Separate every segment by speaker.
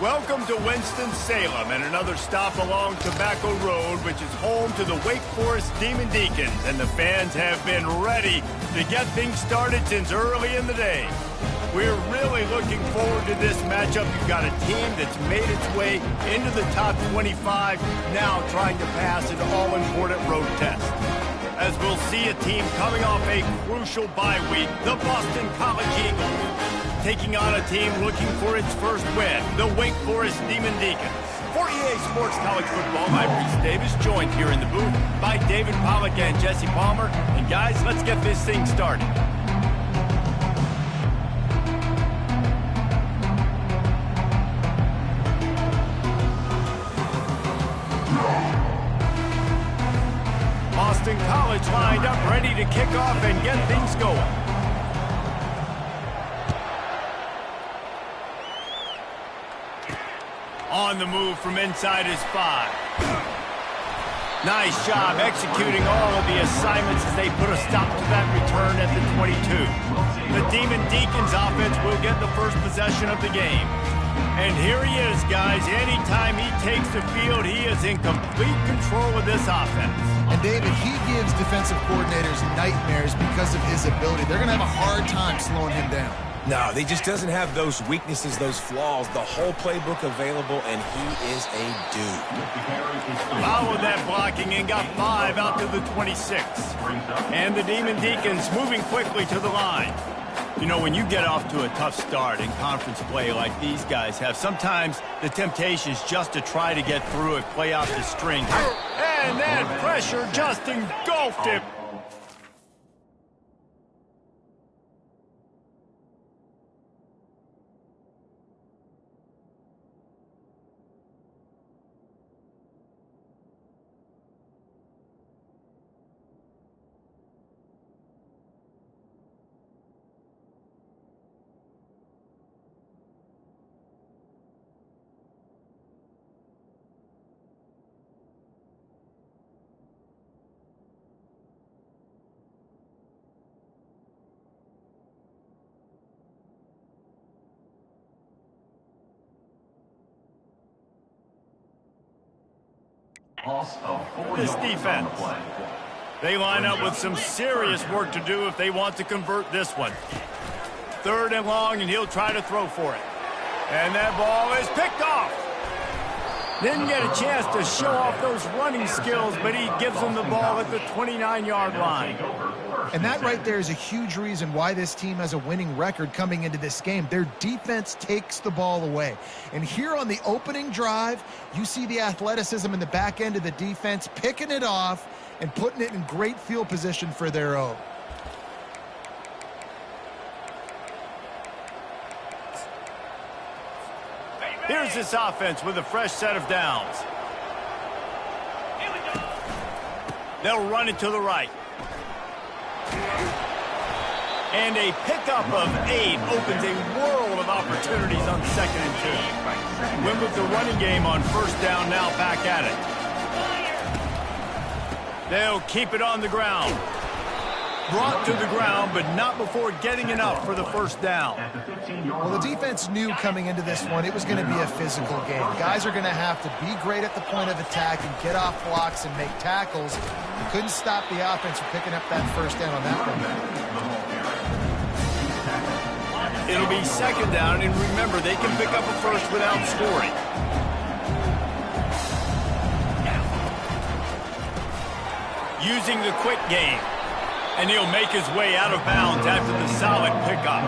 Speaker 1: Welcome to Winston-Salem and another stop along Tobacco Road, which is home to the Wake Forest Demon Deacons, and the fans have been ready to get things started since early in the day. We're really looking forward to this matchup. You've got a team that's made its way into the top 25, now trying to pass an all-important road test. As we'll see a team coming off a crucial bye week, the Boston College Eagles, taking on a team looking for its first win, the Wake Forest Demon Deacons. For EA Sports College Football, I'm Reese Davis, joined here in the booth by David Pollack and Jesse Palmer. And guys, let's get this thing started. Boston College lined up, ready to kick off and get things going. On the move from inside his 5. Nice job executing all of the assignments as they put a stop to that return at the 22. The Demon Deacons offense will get the first possession of the game. And here he is, guys. Anytime he takes the field, he is in complete control of this offense.
Speaker 2: And David, he gives defensive coordinators nightmares because of his ability. They're going to have a hard time slowing him down.
Speaker 3: No, he just doesn't have those weaknesses, those flaws, the whole playbook available, and he is a dude.
Speaker 1: Followed that blocking and got 5 out to the 26. And the Demon Deacons moving quickly to the line. You know, when you get off to a tough start in conference play like these guys have, sometimes the temptation is just to try to get through it, play out the string. And that pressure just engulfed him. This defense, they line up with some serious work to do if they want to convert this one. 3rd and long, and he'll try to throw for it. And that ball is picked off. Didn't get a chance to show off those running skills, but he gives them the ball at the 29-yard line.
Speaker 2: And that right there is a huge reason why this team has a winning record coming into this game. Their defense takes the ball away. And here on the opening drive, you see the athleticism in the back end of the defense, picking it off and putting it in great field position for their own.
Speaker 1: Here's this offense with a fresh set of downs. They'll run it to the right. And a pickup of 8 opens a world of opportunities on 2nd and 2. Went with the running game on 1st down, now back at it. They'll keep it on the ground. Brought to the ground, but not before getting enough for the 1st down.
Speaker 2: Well, the defense knew coming into this one it was going to be a physical game. Guys are going to have to be great at the point of attack and get off blocks and make tackles. You couldn't stop the offense from picking up that 1st down on that one.
Speaker 1: It'll be 2nd down, and remember, they can pick up a 1st without scoring. Using the quick game. And he'll make his way out of bounds after the solid pickup.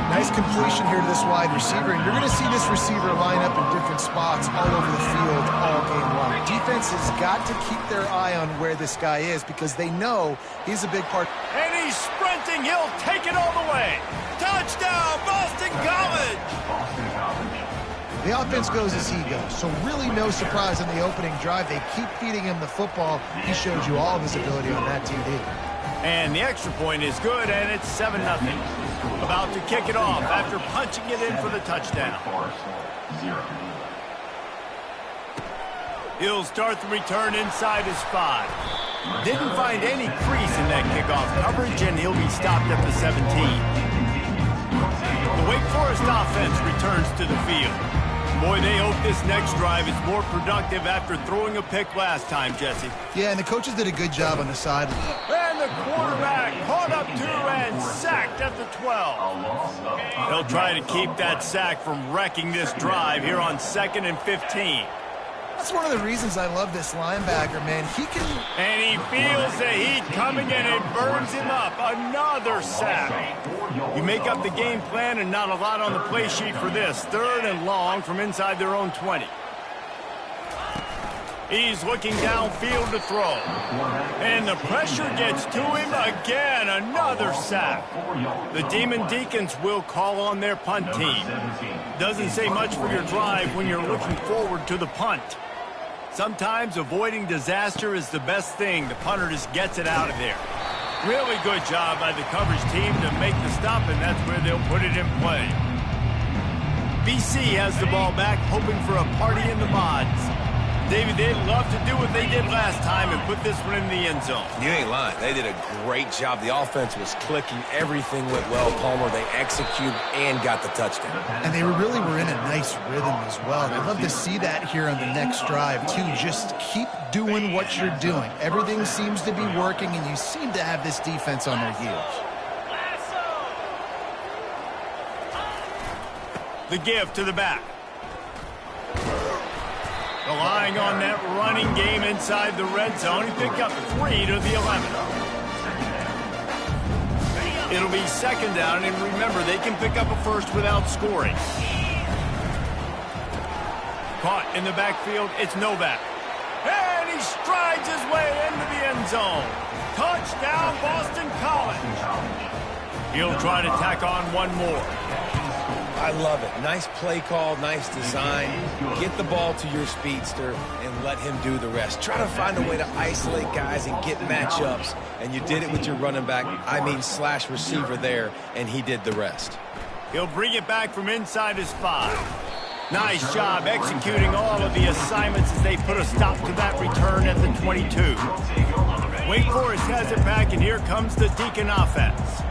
Speaker 2: Nice completion here to this wide receiver. And you're going to see this receiver line up in different spots all over the field all game long. Defense has got to keep their eye on where this guy is because they know he's a big part.
Speaker 1: And he's sprinting. He'll take it all the way. Touchdown, Boston College!
Speaker 2: The offense goes as he goes, so really no surprise in the opening drive. They keep feeding him the football. He showed you all of his ability on that TD.
Speaker 1: And the extra point is good, and it's 7-0. About to kick it off after punching it in for the touchdown. He'll start the return inside his 5. Didn't find any crease in that kickoff coverage, and he'll be stopped at the 17. The Wake Forest offense returns to the field. Boy, they hope this next drive is more productive after throwing a pick last time, Jesse.
Speaker 2: Yeah, and the coaches did a good job on the sideline.
Speaker 1: And the quarterback caught up to and sacked at the 12. He'll try to keep that sack from wrecking this drive here on 2nd and 15.
Speaker 2: That's one of the reasons I love this linebacker, man. He can...
Speaker 1: And he feels the heat coming in and burns him up. Another sack. You make up the game plan and not a lot on the play sheet for this. 3rd and long from inside their own 20. He's looking downfield to throw. And the pressure gets to him again. Another sack. The Demon Deacons will call on their punt team. Doesn't say much for your drive when you're looking forward to the punt. Sometimes avoiding disaster is the best thing. The punter just gets it out of there. Really good job by the coverage team to make the stop, and that's where they'll put it in play. BC has the ball back, hoping for a party in the mods. David, they'd love to do what they did last time and put this one in the end zone.
Speaker 3: You ain't lying. They did a great job. The offense was clicking. Everything went well, Palmer. They executed and got the touchdown.
Speaker 2: And they really were in a nice rhythm as well. And I'd love to see that here on the next drive, too. Just keep doing what you're doing. Everything seems to be working, and you seem to have this defense on their heels.
Speaker 1: The give to the back. Relying on that running game inside the red zone. He picked up 3 to the 11. It'll be 2nd down, and remember, they can pick up a first without scoring. Caught in the backfield, it's Novak. And he strides his way into the end zone. Touchdown, Boston College. He'll try to tack on one more.
Speaker 3: I love it. Nice play call, nice design. Get the ball to your speedster and let him do the rest. Try to find a way to isolate guys and get matchups, and you did it with your running back, slash receiver there, and he did the rest.
Speaker 1: He'll bring it back from inside his 5. Nice job executing all of the assignments as they put a stop to that return at the 22. Wake Forest has it back, and here comes the Deacon offense.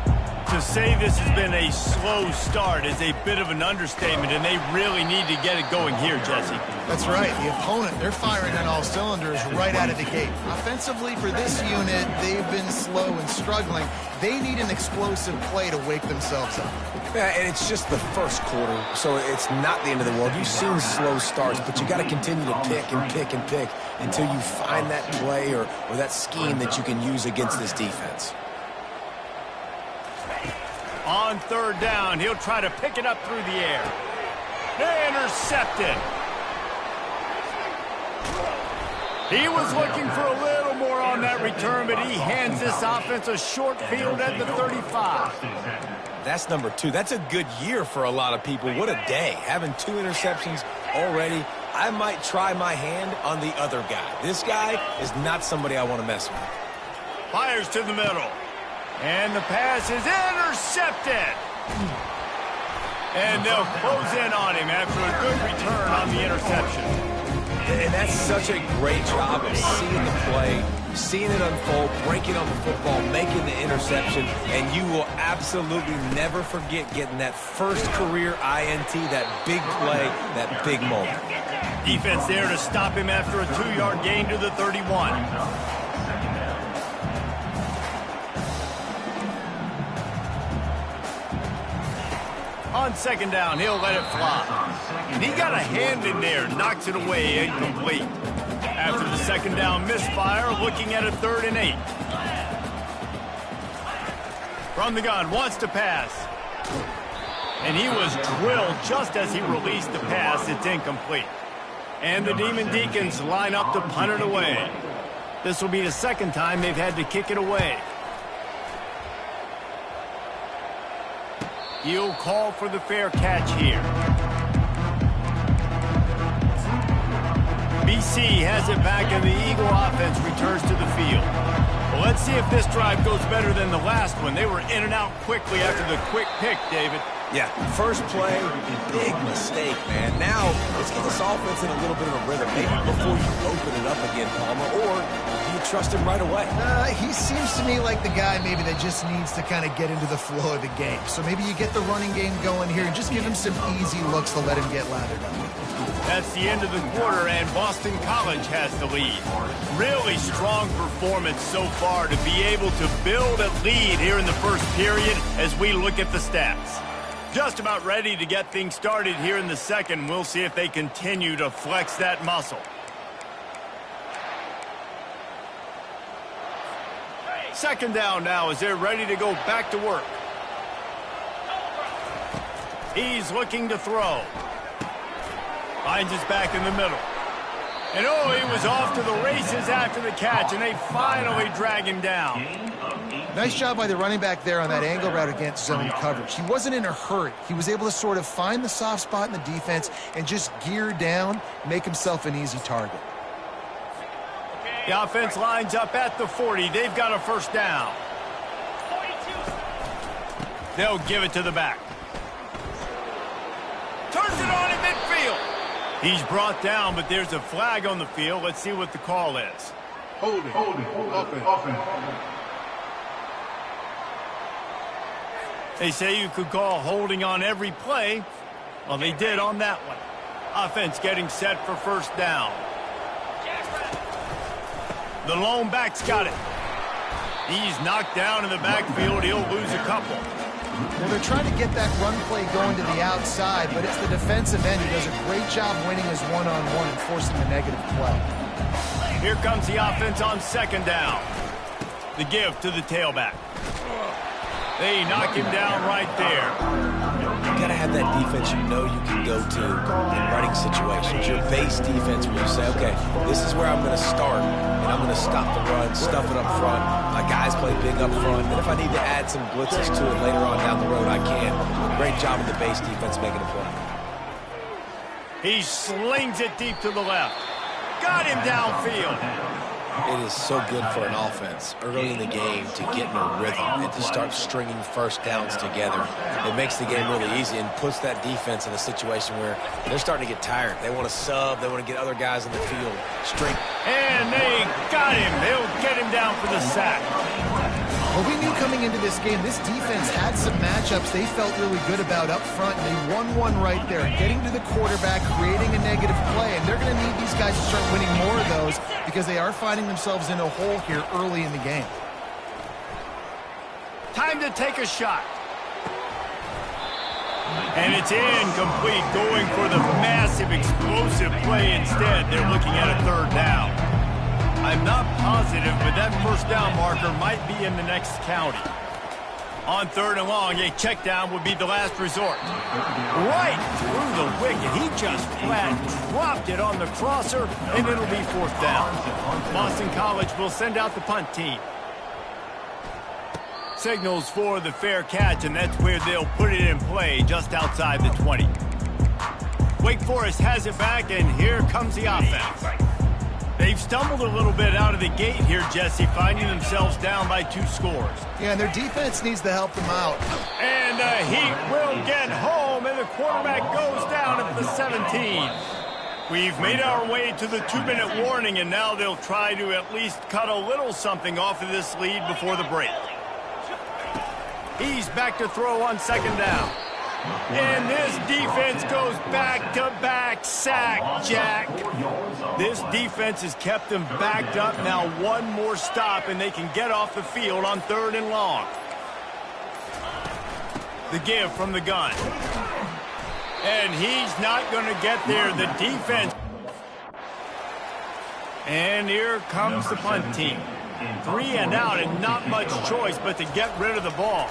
Speaker 1: To say this has been a slow start is a bit of an understatement, and they really need to get it going here, Jesse.
Speaker 2: That's right. The opponent, they're firing on all cylinders right out of the gate. Offensively, for this unit, they've been slow and struggling. They need an explosive play to wake themselves up.
Speaker 3: Yeah, and it's just the first quarter, so it's not the end of the world. You've seen slow starts, but you got to continue to pick and pick and pick until you find that play or that scheme that you can use against this defense.
Speaker 1: On 3rd down, he'll try to pick it up through the air. Intercepted. He was looking for a little more on that return, but he hands this offense a short field at the 35.
Speaker 3: That's number 2. That's a good year for a lot of people. What a day. Having 2 interceptions already. I might try my hand on the other guy. This guy is not somebody I want to mess with.
Speaker 1: Fires to the middle. And the pass is intercepted. And they'll close in on him after a good return on the interception.
Speaker 3: And that's such a great job of seeing the play, seeing it unfold, breaking on the football, making the interception, and you will absolutely never forget getting that first career INT, that big play, that big moment.
Speaker 1: Defense there to stop him after a 2-yard gain to the 31. On 2nd down, he'll let it fly. And he got a hand in there, knocks it away, incomplete. After the 2nd down misfire, looking at a 3rd and 8. From the gun, wants to pass. And he was drilled just as he released the pass. It's incomplete. And the Demon Deacons line up to punt it away. This will be the 2nd time they've had to kick it away. He'll call for the fair catch here. BC has it back, and the Eagle offense returns to the field. Well, let's see if this drive goes better than the last one. They were in and out quickly after the quick pick, David.
Speaker 3: Yeah, first play, big mistake, man. Now, let's get this offense in a little bit of a rhythm. Maybe before you open it up again, Palmer, or do you trust him right away?
Speaker 2: He seems to me like the guy maybe that just needs to kind of get into the flow of the game. So maybe you get the running game going here and just give him some easy looks to let him get lathered up.
Speaker 1: That's the end of the quarter, and Boston College has the lead. Really strong performance so far to be able to build a lead here in the first period as we look at the stats. Just about ready to get things started here in the second. We'll see if they continue to flex that muscle. Second down now as they're ready to go back to work. He's looking to throw. Finds his back in the middle. And oh, he was off to the races after the catch, and they finally drag him down.
Speaker 2: Nice job by the running back there on that angle route against zone coverage. He wasn't in a hurry. He was able to sort of find the soft spot in the defense and just gear down, make himself an easy target.
Speaker 1: The offense lines up at the 40. They've got a first down. They'll give it to the back. Turns it on in midfield. He's brought down, but there's a flag on the field. Let's see what the call is.
Speaker 4: Hold it, offense.
Speaker 1: They say you could call holding on every play. Well, they did on that one. Offense getting set for first down. The lone back's got it. He's knocked down in the backfield. He'll lose a couple.
Speaker 2: Well, they're trying to get that run play going to the outside, but it's the defensive end who does a great job winning his one-on-one and forcing the negative play.
Speaker 1: Here comes the offense on second down. The give to the tailback. They knock him down right there.
Speaker 3: You got to have that defense you know you can go to in running situations. Your base defense where you say, okay, this is where I'm going to start, and I'm going to stop the run, stuff it up front. My guys play big up front, and if I need to add some blitzes to it later on down the road, I can. Great job of the base defense making a play.
Speaker 1: He slings it deep to the left. Got him downfield.
Speaker 3: It is so good for an offense early in the game to get in a rhythm and to start stringing first downs together. It makes the game really easy and puts that defense in a situation where they're starting to get tired. They want to sub. They want to get other guys in the field. String.
Speaker 1: And they got him. They'll get him down for the sack.
Speaker 2: Well, we knew coming into this game, this defense had some matchups they felt really good about up front, and they won one right there, getting to the quarterback, creating a negative play, and they're going to need these guys to start winning more of those because they are finding themselves in a hole here early in the game.
Speaker 1: Time to take a shot. And it's incomplete, going for the massive, explosive play instead. They're looking at a third down. I'm not positive, but that first down marker might be in the next county. On third and long, a check down would be the last resort. Right through the wicket. He just flat dropped it on the crosser, and it'll be fourth down. Boston College will send out the punt team. Signals for the fair catch, and that's where they'll put it in play, just outside the 20. Wake Forest has it back, and here comes the offense. They've stumbled a little bit out of the gate here, Jesse, finding themselves down by 2 scores.
Speaker 2: Yeah, and their defense needs to help them out.
Speaker 1: And he will get home, and the quarterback goes down at the 17. We've made our way to the 2-minute warning, and now they'll try to at least cut a little something off of this lead before the break. He's back to throw on second down. And this defense goes back-to-back sack, Jack. This defense has them backed up. Now one more stop, and they can get off the field on third and long. The give from the gun. And he's not going to get there. The defense. And here comes the punt team. 3 and out, and not much choice but to get rid of the ball.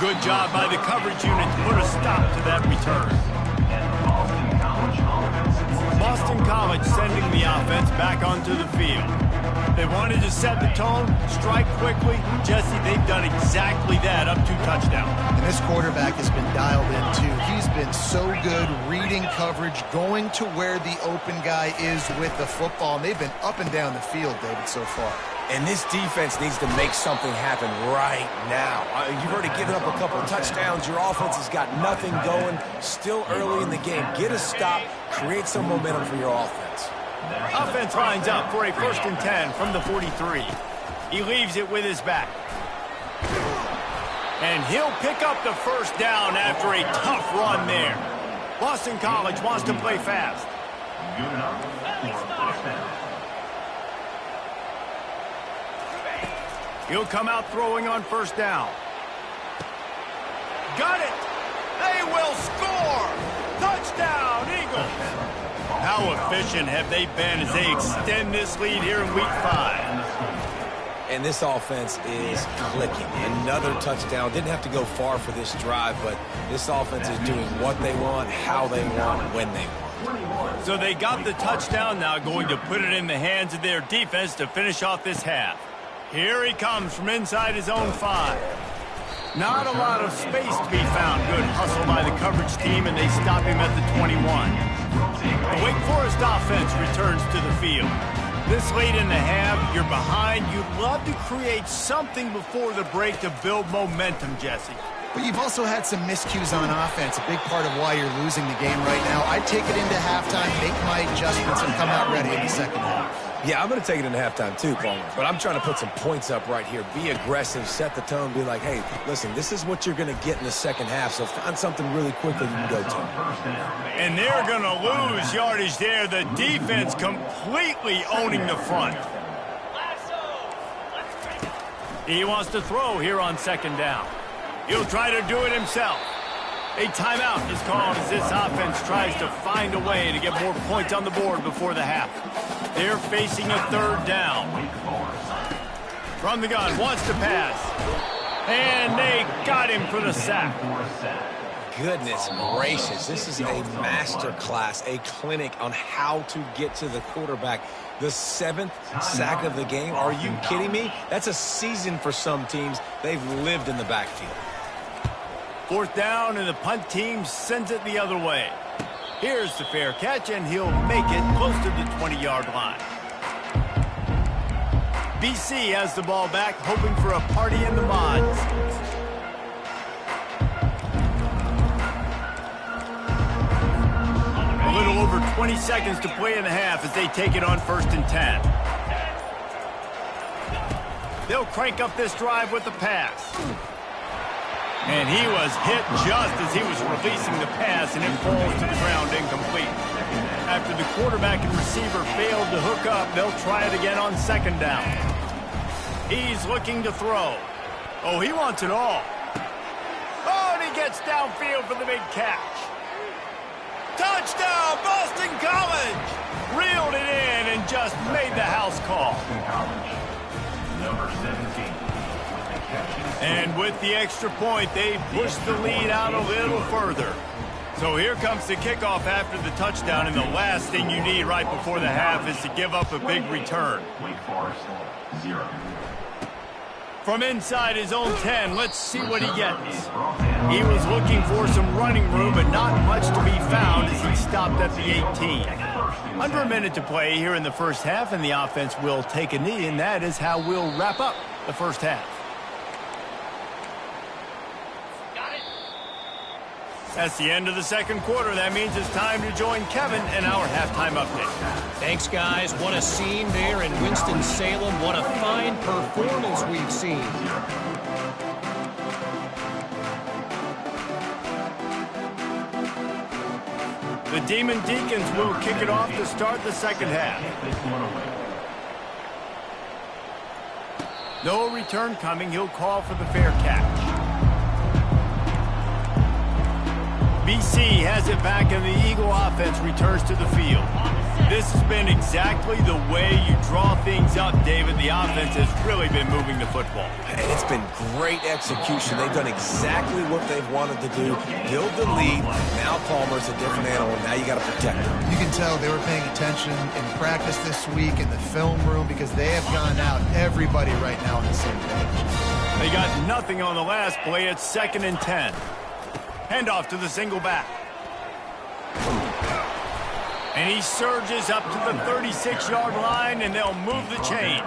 Speaker 1: Good job by the coverage unit to put a stop to that return. Boston College sending the offense back onto the field. They wanted to set the tone, strike quickly. Jesse, they've done exactly that, up 2 touchdowns.
Speaker 2: And this quarterback has been dialed in, too. He's been so good reading coverage, going to where the open guy is with the football. And they've been up and down the field, David, so far.
Speaker 3: And this defense needs to make something happen right now. You've already given up a couple of touchdowns. Your offense has got nothing going. Still early in the game. Get a stop. Create some momentum for your offense.
Speaker 1: Offense lines up for a 1st and 10 from the 43. He leaves it with his back. And he'll pick up the first down after a tough run there. Boston College wants to play fast. He'll come out throwing on 1st down. Got it! They will score! Touchdown, Eagles! How efficient have they been as they extend this lead here in Week 5?
Speaker 3: And this offense is clicking. Another touchdown. Didn't have to go far for this drive, but this offense is doing what they want, how they want, when they want.
Speaker 1: So they got the touchdown, now going to put it in the hands of their defense to finish off this half. Here he comes from inside his own 5. Not a lot of space to be found. Good hustle by the coverage team, and they stop him at the 21. The Wake Forest offense returns to the field. This late in the half, you're behind. You'd love to create something before the break to build momentum, Jesse.
Speaker 2: But you've also had some miscues on offense, a big part of why you're losing the game right now. I'd take it into halftime, make my adjustments, and come out ready in the second half.
Speaker 3: Yeah, I'm going to take it into halftime too, Palmer. But I'm trying to put some points up right here. Be aggressive, set the tone, be like, hey, listen, this is what you're going to get in the second half, so find something really quickly you can go to.
Speaker 1: And they're going to lose yardage there. The defense completely owning the front. He wants to throw here on 2nd down. He'll try to do it himself. A timeout is called as this offense tries to find a way to get more points on the board before the half. They're facing a 3rd down. From the gun, wants to pass. And they got him for the sack.
Speaker 3: Goodness gracious, this is a master class, a clinic on how to get to the quarterback. The 7th sack of the game. Are you kidding me? That's a season for some teams. They've lived in the backfield.
Speaker 1: 4th down, and the punt team sends it the other way. Here's the fair catch, and he'll make it close to the 20-yard line. BC has the ball back, hoping for a party in the mods. A little over 20 seconds to play in the half as they take it on 1st and 10. They'll crank up this drive with the pass. And he was hit just as he was releasing the pass, and it falls to the ground incomplete. After the quarterback and receiver failed to hook up, they'll try it again on 2nd down. He's looking to throw. Oh, he wants it all. Oh, and he gets downfield for the big catch. Touchdown, Boston College! Reeled it in and just made the house call.
Speaker 4: Number 17.
Speaker 1: And with the extra point, they push the lead out a little further. So here comes the kickoff after the touchdown, and the last thing you need right before the half is to give up a big return.
Speaker 4: Wake Forest, 0.
Speaker 1: From inside his own 10, let's see what he gets. He was looking for some running room, but not much to be found as he stopped at the 18. Under a minute to play here in the first half, and the offense will take a knee, and that is how we'll wrap up the first half. That's the end of the second quarter. That means it's time to join Kevin in our halftime update.
Speaker 5: Thanks, guys. What a scene there in Winston-Salem. What a fine performance we've seen.
Speaker 1: The Demon Deacons will kick it off to start the second half. No return coming. He'll call for the fair catch. BC has it back, and the Eagle offense returns to the field. This has been exactly the way you draw things up, David. The offense has really been moving the football.
Speaker 3: And it's been great execution. They've done exactly what they've wanted to do. Build the lead. Now Palmer's a different animal. Now you got to protect him.
Speaker 2: You can tell they were paying attention in practice this week in the film room because they have gone out, everybody right now on the same page.
Speaker 1: They got nothing on the last play. It's 2nd and 10. Handoff to the single back. And he surges up to the 36-yard line, and they'll move the chains.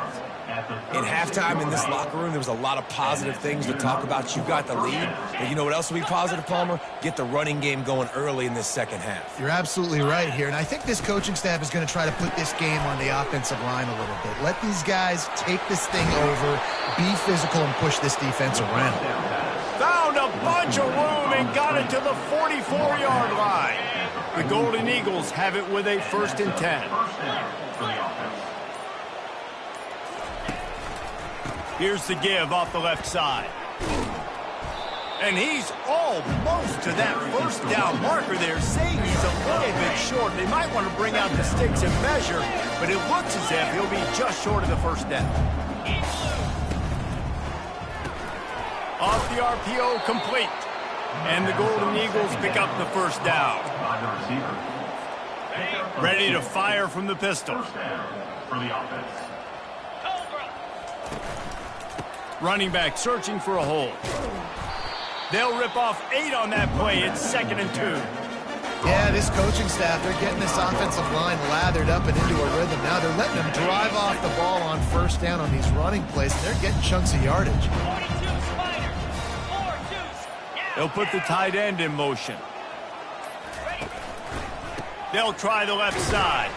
Speaker 3: In halftime in this locker room, there was a lot of positive things to talk about. You got the lead. But you know what else will be positive, Palmer? Get the running game going early in this second half.
Speaker 2: You're absolutely right here. And I think this coaching staff is going to try to put this game on the offensive line a little bit. Let these guys take this thing over, be physical, and push this defense around.
Speaker 1: Found a bunch of room and got it to the 44-yard line. The Golden Eagles have it with a 1st and 10. Here's the give off the left side. And he's almost to that first down marker there, saying he's a little bit short. They might want to bring out the sticks and measure, but it looks as if he'll be just short of the first down. Off the RPO, complete. And the Golden Eagles pick up the first down. Ready to fire from the pistol.
Speaker 4: For the offense.
Speaker 1: Running back searching for a hole. They'll rip off 8 on that play. It's 2nd and 2.
Speaker 2: Yeah, this coaching staff, they're getting this offensive line lathered up and into a rhythm. Now they're letting them drive off the ball on first down on these running plays, and they're getting chunks of yardage.
Speaker 1: They'll put the tight end in motion. They'll try the left side.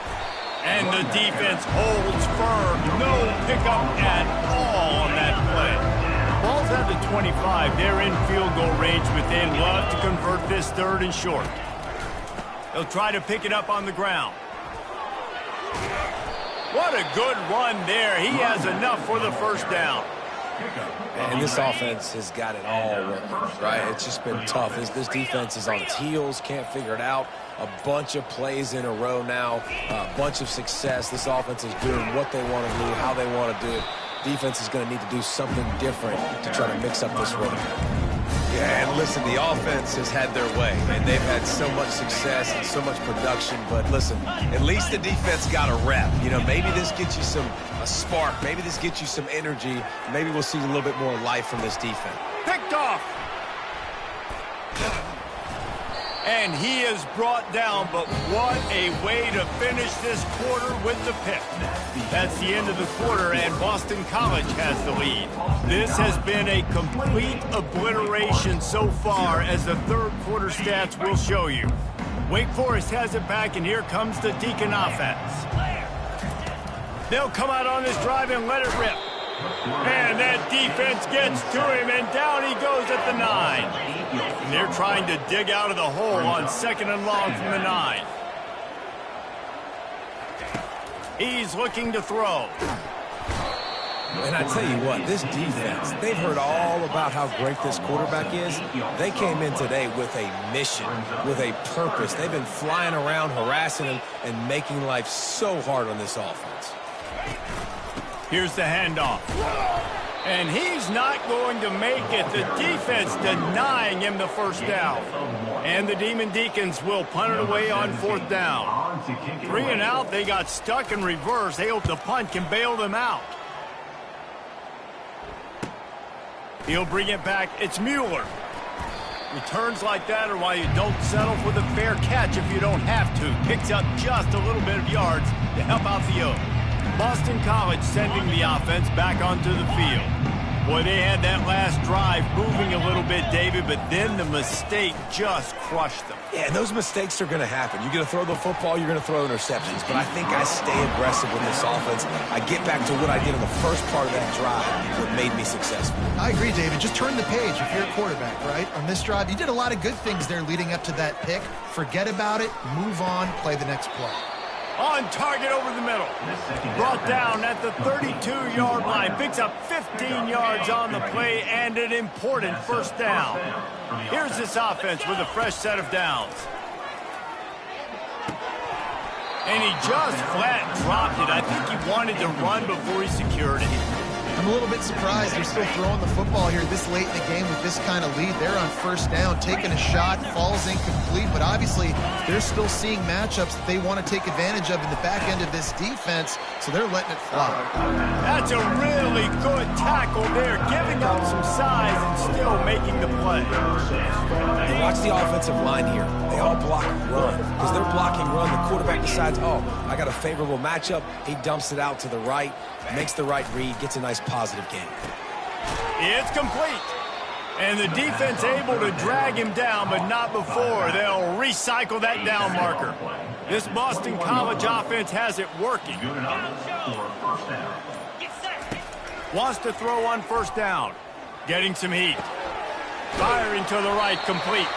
Speaker 1: And the defense holds firm. No pickup at all on that play. Ball's at the 25. They're in field goal range, but they'd love to convert this 3rd and short. They'll try to pick it up on the ground. What a good run there. He has enough for the first down.
Speaker 3: And this offense has got it all working, right? It's just been tough. This defense is on its heels, can't figure it out. A bunch of plays in a row now, a bunch of success. This offense is doing what they want to do, how they want to do it. Defense is going to need to do something different to try to mix up this rhythm. Yeah, and listen, the offense has had their way, and they've had so much success and so much production. But listen, at least the defense got a rep. You know, maybe this gets you a spark. Maybe this gets you some energy. Maybe we'll see a little bit more life from this defense.
Speaker 1: Picked off. And he is brought down, but what a way to finish this quarter with the pick. That's the end of the quarter, and Boston College has the lead. This has been a complete obliteration so far, as the 3rd quarter stats will show you. Wake Forest has it back, and here comes the Deacon offense. They'll come out on this drive and let it rip. And that defense gets to him, and down he goes at the 9. And they're trying to dig out of the hole on 2nd and long from the 9. He's looking to throw.
Speaker 3: And I tell you what, this defense, they've heard all about how great this quarterback is. They came in today with a mission, with a purpose. They've been flying around, harassing him, and making life so hard on this offense.
Speaker 1: Here's the handoff. And he's not going to make it. The defense denying him the first down. And the Demon Deacons will punt it away on 4th down. 3 and out, they got stuck in reverse. They hope the punt can bail them out. He'll bring it back. It's Mueller. Returns like that are why you don't settle for the fair catch if you don't have to. Picks up just a little bit of yards to help out the Oak. Boston College sending the offense back onto the field. Boy, they had that last drive moving a little bit, David, but then the mistake just crushed them.
Speaker 3: Yeah, and those mistakes are going to happen. You're going to throw the football, you're going to throw interceptions. But I think I stay aggressive with this offense. I get back to what I did in the first part of that drive, what made me successful.
Speaker 2: I agree, David. Just turn the page if you're a quarterback, right? On this drive, you did a lot of good things there leading up to that pick. Forget about it, move on, play the next play.
Speaker 1: On target over the middle. Brought down at the 32-yard line. Picks up 15 yards on the play and an important first down. Here's this offense with a fresh set of downs. And he just flat dropped it. I think he wanted to run before he secured it.
Speaker 2: I'm a little bit surprised they're still throwing the football here this late in the game with this kind of lead. They're on first down, taking a shot, falls incomplete, but obviously they're still seeing matchups that they want to take advantage of in the back end of this defense, so they're letting it fly.
Speaker 1: That's a really good tackle there, giving up some size and still making the play.
Speaker 3: And watch the offensive line here. They all block run. Because they're blocking run, the quarterback decides, oh, I got a favorable matchup. He dumps it out to the right, makes the right read, gets a nice positive gain.
Speaker 1: It's complete. And the defense able to drag him down, but not before. They'll recycle that down marker. This Boston College offense has it working. Wants to throw on first down. Getting some heat. Firing to the right, complete.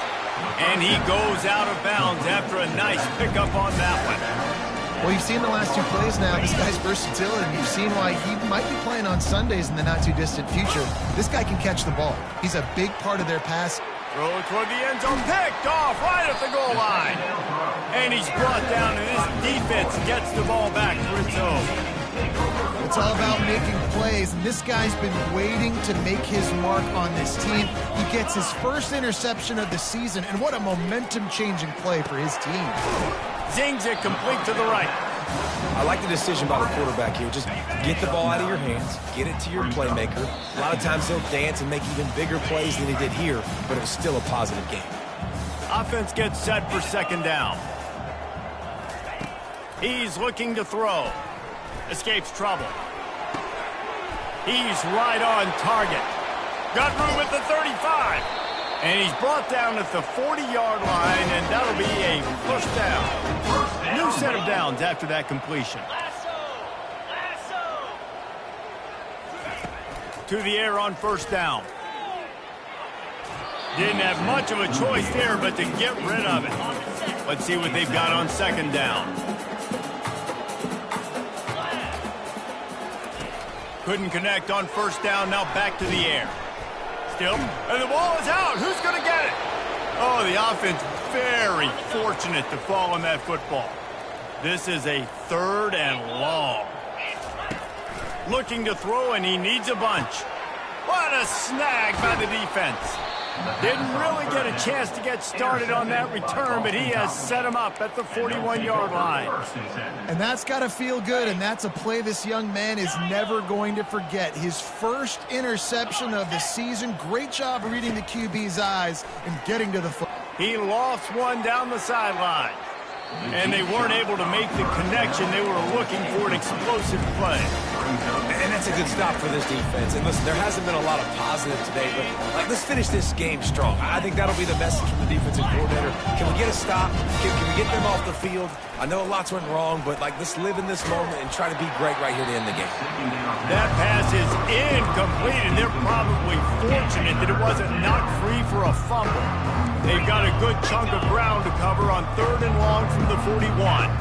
Speaker 1: And he goes out of bounds after a nice pickup on that one.
Speaker 2: Well, you've seen the last two plays now, this guy's versatility. You've seen why he might be playing on Sundays in the not-too-distant future. This guy can catch the ball. He's a big part of their pass.
Speaker 1: Throw toward the end zone, picked off right at the goal line. And he's brought down, and this defense gets the ball back for its own.
Speaker 2: It's all about making plays, and this guy's been waiting to make his mark on this team. He gets his first interception of the season, and what a momentum-changing play for his team.
Speaker 1: Zings it complete to the right.
Speaker 3: I like the decision by the quarterback here. Just get the ball out of your hands, get it to your playmaker. A lot of times he'll dance and make even bigger plays than he did here, but it was still a positive game.
Speaker 1: Offense gets set for second down. He's looking to throw. Escapes trouble. He's right on target. Got room at the 35. And he's brought down at the 40-yard line, and that'll be a first down. New set of downs after that completion. To the air on first down. Didn't have much of a choice there, but to get rid of it. Let's see what they've got on second down. Couldn't connect on first down, now back to the air. Still, and the ball is out. Who's going to get it? Oh, the offense very fortunate to fall on that football. This is a third and long. Looking to throw, and he needs a bunch. What a snag by the defense. Didn't really get a chance to get started on that return, but he has set him up at the 41-yard line.
Speaker 2: And that's got to feel good, and that's a play this young man is never going to forget. His first interception of the season. Great job reading the QB's eyes and getting to the foot.
Speaker 1: He lost one down the sideline, and they weren't able to make the connection. They were looking for an explosive play.
Speaker 3: And that's a good stop for this defense. And listen, there hasn't been a lot of positive today, but let's finish this game strong. I think that'll be the message from the defensive coordinator. Can we get a stop? Can we get them off the field? I know lots went wrong, but let's live in this moment and try to be great right here to end the game.
Speaker 1: That pass is incomplete, and they're probably fortunate that it wasn't knocked free for a fumble. They've got a good chunk of ground to cover on third and long from the 41.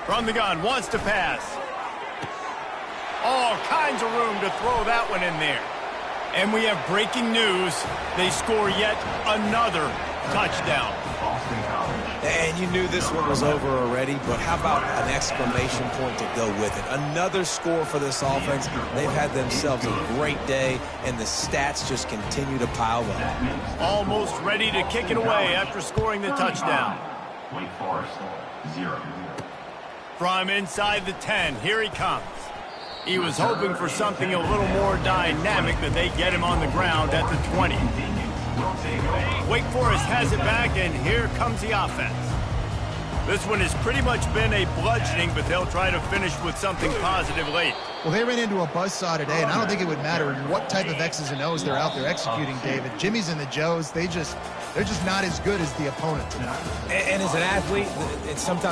Speaker 1: From the gun, wants to pass. All kinds of room to throw that one in there. And we have breaking news. They score yet another touchdown.
Speaker 3: And you knew this one was over already, but how about an exclamation point to go with it? Another score for this offense. They've had themselves a great day, and the stats just continue to pile up.
Speaker 1: Almost ready to kick it away after scoring the touchdown.
Speaker 4: Wake Forest, 0.
Speaker 1: From inside the 10, here he comes. He was hoping for something a little more dynamic, but they get him on the ground at the 20. Wake Forest has it back, and here comes the offense. This one has pretty much been a bludgeoning, but they'll try to finish with something positive late.
Speaker 2: Well, they ran into a buzzsaw today, and I don't think it would matter what type of X's and O's they're out there executing, David. Jimmy's and the Joes, they're just not as good as the opponent tonight.
Speaker 3: And as an athlete, it's sometimes